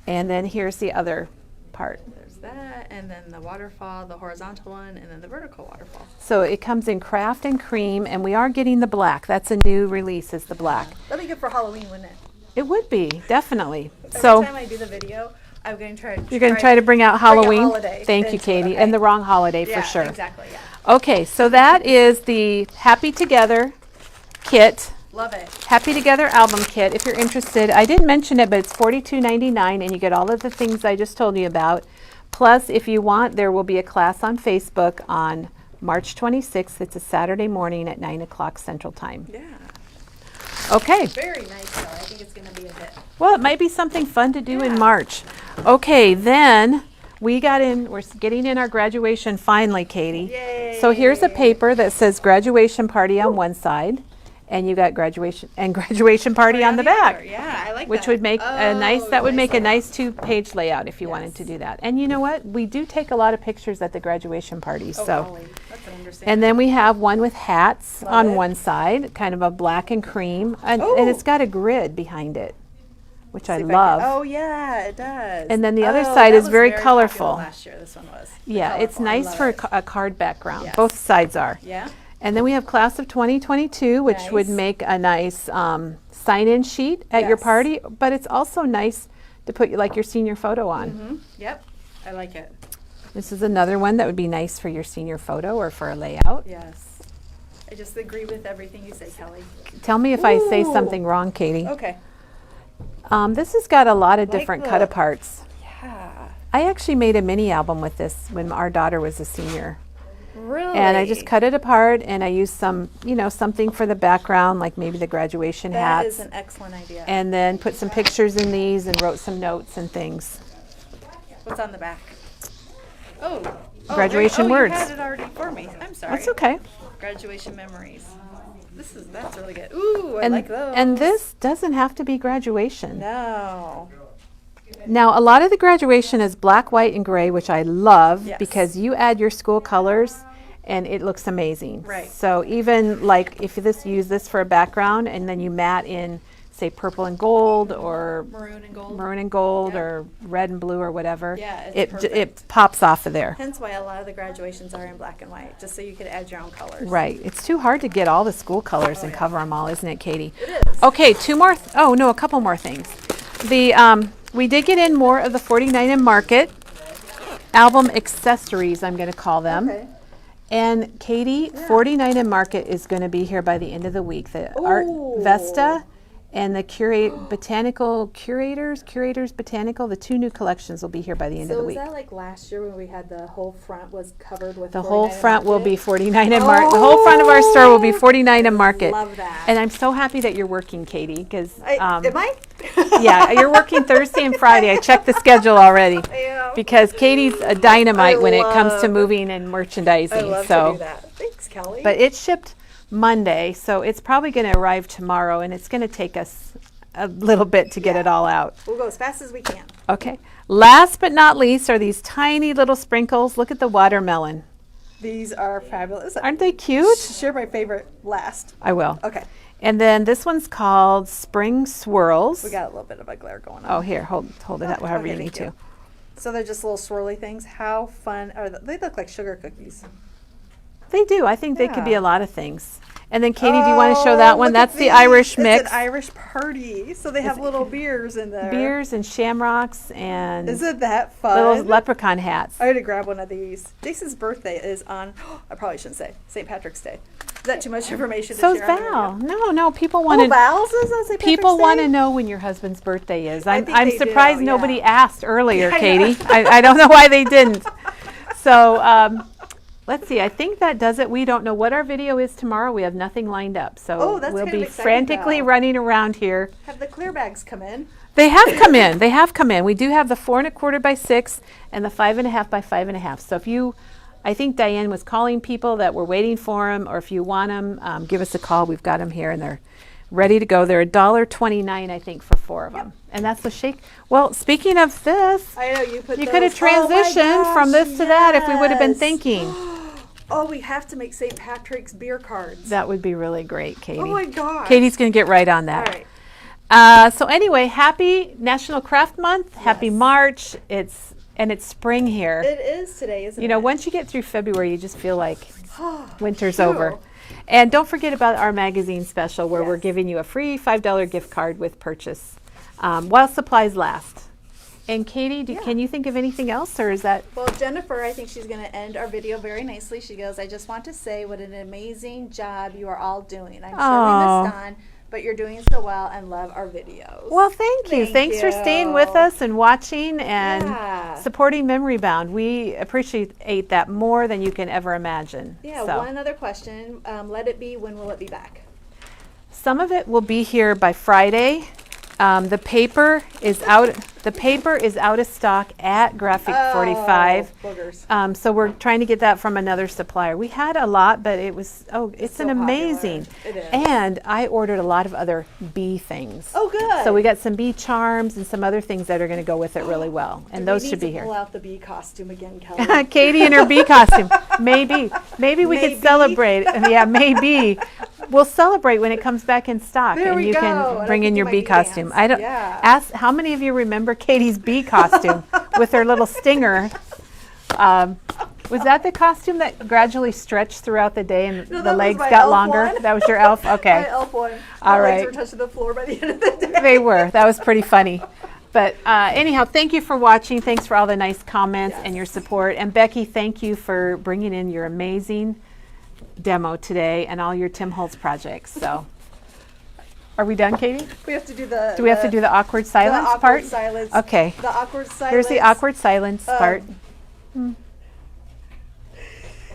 And then here's the other part. There's that, and then the waterfall, the horizontal one, and then the vertical waterfall. So it comes in craft and cream, and we are getting the black. That's a new release, is the black. That'd be good for Halloween, wouldn't it? It would be, definitely. Every So time I do the video, I'm going to try. you're going to try to bring out Halloween? holiday Thank you, into it, Katie. okay. And the wrong holiday Yeah, for sure. exactly, yeah. Okay, so that is the Happy Together kit. Love it. Happy Together album kit. If you're interested, I didn't mention it, but it's $42.99, and you get all of the things I just told you about. Plus, if you want, there will be a class on Facebook on March 26th. It's a Saturday morning at 9 o'clock Central Time. Yeah. Okay. Very nice, though. I think it's going to be a hit. Well, it might be something fun to do in Yeah. March. Okay, then we're getting in our graduation finally, Katie. Yay. So here's a paper that says graduation party on one side, and you got graduation party on the back. other. Yeah, I like Which that. would make a nice, Oh, that would make a layout. nice 2-page layout if you wanted to do that. And you know what? We do take a lot of pictures at the graduation parties. Oh, So. golly. That's an understatement. And then we have one with hats Love on it. one side, kind of a black and cream, and Oh. it's got a grid behind it, which I See if love. Oh, yeah, it does. And then the other Oh, side that is was very popular colorful. Last year, this one was. Yeah, it's Colorful. I nice love for it. a card background. Yes. Both sides are. Yeah. And then we have Class of 2022, which would Nice. make a nice sign-in sheet at your Yes. party, but it's also nice to put like your senior photo on. Mm-hmm. Yep, I like it. This is another one that would be nice for your senior photo or for a layout. Yes. I just agree with everything you say, Kelly. Tell me if I say Ooh. something wrong, Katie. Okay. This has got a lot of Like different the- cut-aparts. Yeah. I actually made a mini album with this when our daughter was a senior. Really? And I just cut it apart and I used some, something for the background, like maybe the graduation That hats. is an excellent idea. And then put some pictures in these and wrote some notes and things. What's on the back? Oh. Graduation words. You had it already for me. I'm sorry. That's okay. Graduation memories. That's really good. Ooh, I like those. And this doesn't have to be graduation. No. Now, a lot of the graduation is black, white, and gray, which I love Yes. because you add your school colors and it looks amazing. Right. So even like if you use this for a background and then you matte in, say, purple and gold or Maroon and gold Yep. or red and blue or whatever, Yeah, it's it perfect. pops off of there. Hence why a lot of the graduations are in black and white, just so you could add your own colors. Right. It's too hard to get all the school colors and cover them all, isn't it, Katie? It is. Okay, a couple more things. We did get in more of the 49 and Market album accessories, I'm going to call them. Okay. And Katie, 49 and Market is going to be here by the end of the week. The Art Vesta and the Curators Botanical, the 2 new collections will be here by the end of the So week. is that like last year when we had the whole front was covered with The whole 49 front will Market? be 49 and Market. The whole front of our store will be 49 and Market. Love that. And I'm so happy that you're working, Katie, because Am I? yeah, you're working Thursday and Friday. I checked the schedule already I am. because Katie's a dynamite when it comes to love- moving and merchandising. I love so, to do that. Thanks, Kelly. but it shipped Monday, so it's probably going to arrive tomorrow, and it's going to take us a little bit to get it all out. we'll go as fast as we can. Okay. Last but not least are these tiny little sprinkles. Look at the watermelon. These are fabulous. Aren't they cute? Share my favorite last. I will. Okay. And then this one's called Spring Swirls. We got a little bit of a glare going on. Oh, here, hold it out however Okay, you need thank to. you. So they're just little swirly things. How fun are they? They look like sugar cookies. They do. I think they could be Yeah. a lot of things. And then Katie, do you want to show that one? look at That's the these. Irish mix. It's an Irish party. So they have little beers in there. Beers and shamrocks and Isn't that fun? little leprechaun hats. I had to grab one of these. Jason's birthday is on, I probably shouldn't say, St. Patrick's Day. Is that too much information to So's share? on the Val. radio? No, people want Oh, to. Val's is on St. People Patrick's want to Day? know when your husband's birthday is. I I'm think they surprised do, nobody yeah. asked earlier, I know. Katie. I don't know why they didn't. So let's see. I think that does it. We don't know what our video is tomorrow. We have nothing lined up. So Oh, that's we'll kind of be exciting, frantically Val. running around here. Have the clear bags come in. They have come in. They have come in. We do have the 4 1/4 by 6 and the 5 1/2 by 5 1/2. So if you, I think Diane was calling people that were waiting for them, or if you want them, give us a call. We've got them here and they're ready to go. They're $1.29, I think, for 4 of them. And that's the shake. Well, speaking of this, I know you put you those. could have Oh my transitioned from gosh, this to that if we would have been yes. thinking. Oh, we have to make St. Patrick's beer cards. That would be really great, Katie. Oh my gosh. Katie's going to get right on All that. right. So anyway, happy National Craft Month. Happy Yes. March. It's spring here. It is today, isn't it? You know, once you get through February, you just feel like winter's True. over. And don't forget about our magazine special where we're Yes. giving you a free $5 gift card with purchase while supplies last. And Katie, can you think of anything else, or is that? Well, Jennifer, I think she's going to end our video very nicely. She goes, I just want to say what an amazing job you are all doing. I'm sure Aw. we missed on, but you're doing so well and love our videos. Well, thank you. Thank Thanks for staying with you. us and watching and Yeah. supporting Memory Bound. We appreciate that more than you can ever imagine. Yeah, So, one other question. Let it be, when will it be back? some of it will be here by Friday. The paper is out. The paper is out of stock at Graphic 45. Oh, boogers. So we're trying to get that from another supplier. We had a lot, but it was it's so an popular. amazing. It is. And I ordered a lot of other bee things. Oh, good. So we got some bee charms and some other things that are going to go with it really well, and Do we those need should be to here. Pull out the bee costume again, Kelly. Katie in her bee costume. Maybe we could Maybe. celebrate. Yeah, maybe. We'll celebrate when it comes back in stock, There and we you go. can I bring don't in think your you bee might costume. dance. I don't Yeah. ask how many of you remember Katie's bee costume with her little stinger. Was that the costume that gradually stretched throughout the day and No, the that was legs my got elf longer? one. That was your elf? Okay. My elf one. All My legs right. were touching the floor by the end of the day. They were. That was pretty funny. But anyhow, thank you for watching. Thanks for all the nice comments and your support. And Becky, thank you for bringing in your amazing demo today and all your Tim Holtz projects. So, are we done, Katie? We have to do the. Do we have to do the awkward silence awkward part? silence. Okay. The awkward silence. Here's the awkward silence part.